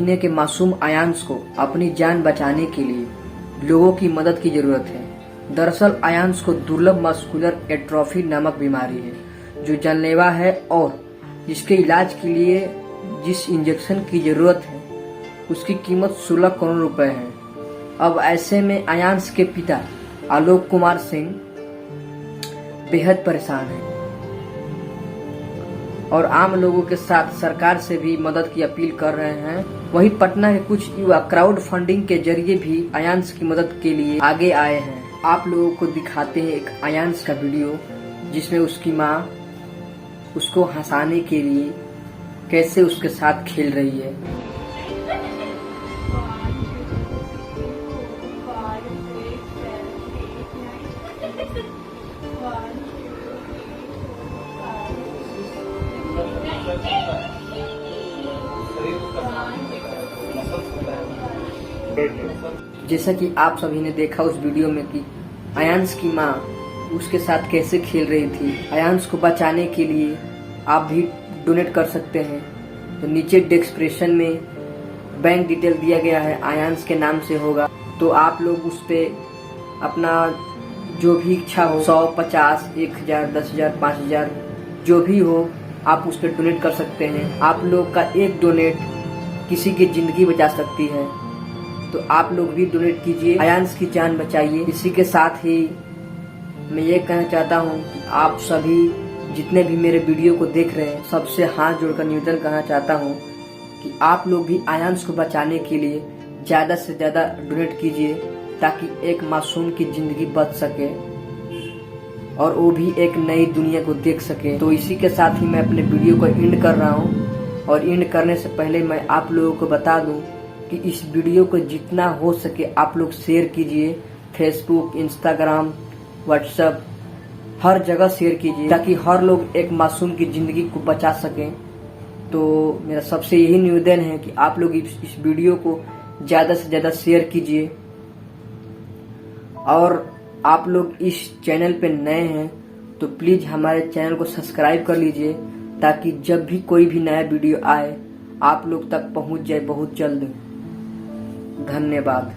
महीने के मासूम आयांश को अपनी जान बचाने के लिए लोगों की मदद की जरूरत है। दरअसल आयांश को दुर्लभ मस्कुलर एट्रोफी नामक बीमारी है जो जानलेवा है और जिसके इलाज के लिए जिस इंजेक्शन की जरूरत है उसकी कीमत 16 करोड़ रुपए है। अब ऐसे में आयांश के पिता आलोक कुमार सिंह बेहद परेशान हैं और आम लोगों के साथ सरकार से भी मदद की अपील कर रहे हैं। वहीं पटना के कुछ युवा क्राउड फंडिंग के जरिए भी आयांश की मदद के लिए आगे आए हैं। आप लोगों को दिखाते हैं एक आयांश का वीडियो जिसमें उसकी माँ उसको हंसाने के लिए कैसे उसके साथ खेल रही है। जैसा कि आप सभी ने देखा उस वीडियो में कि आयांश की माँ उसके साथ कैसे खेल रही थी। आयांश को बचाने के लिए आप भी डोनेट कर सकते हैं। तो नीचे डिस्क्रिप्शन में बैंक डिटेल दिया गया है, आयांश के नाम से होगा। तो आप लोग उस पे अपना जो भी इच्छा हो 100, 50, 1000, 10,000, 5,000 जो भी हो आप उस पर डोनेट कर सकते हैं। आप लोग का एक डोनेट किसी की जिंदगी बचा सकती है। तो आप लोग भी डोनेट कीजिए, आयांश की जान बचाइए। इसी के साथ ही मैं ये कहना चाहता हूँ कि आप सभी जितने भी मेरे वीडियो को देख रहे हैं सबसे हाथ जोड़कर निवेदन करना चाहता हूँ कि आप लोग भी आयांश को बचाने के लिए ज्यादा से ज्यादा डोनेट कीजिए ताकि एक मासूम की जिंदगी बच सके और वो भी एक नई दुनिया को देख सके। तो इसी के साथ ही मैं अपने वीडियो को एंड कर रहा हूँ और एंड करने से पहले मैं आप लोगों को बता दूं कि इस वीडियो को जितना हो सके आप लोग शेयर कीजिए। फेसबुक, इंस्टाग्राम, व्हाट्सएप हर जगह शेयर कीजिए ताकि हर लोग एक मासूम की जिंदगी को बचा सकें। तो मेरा सबसे यही निवेदन है कि आप लोग इस वीडियो को ज्यादा से ज्यादा शेयर कीजिए और आप लोग इस चैनल पे नए हैं तो प्लीज हमारे चैनल को सब्सक्राइब कर लीजिए ताकि जब भी कोई भी नया वीडियो आए आप लोग तक पहुंच जाए बहुत जल्द। धन्यवाद।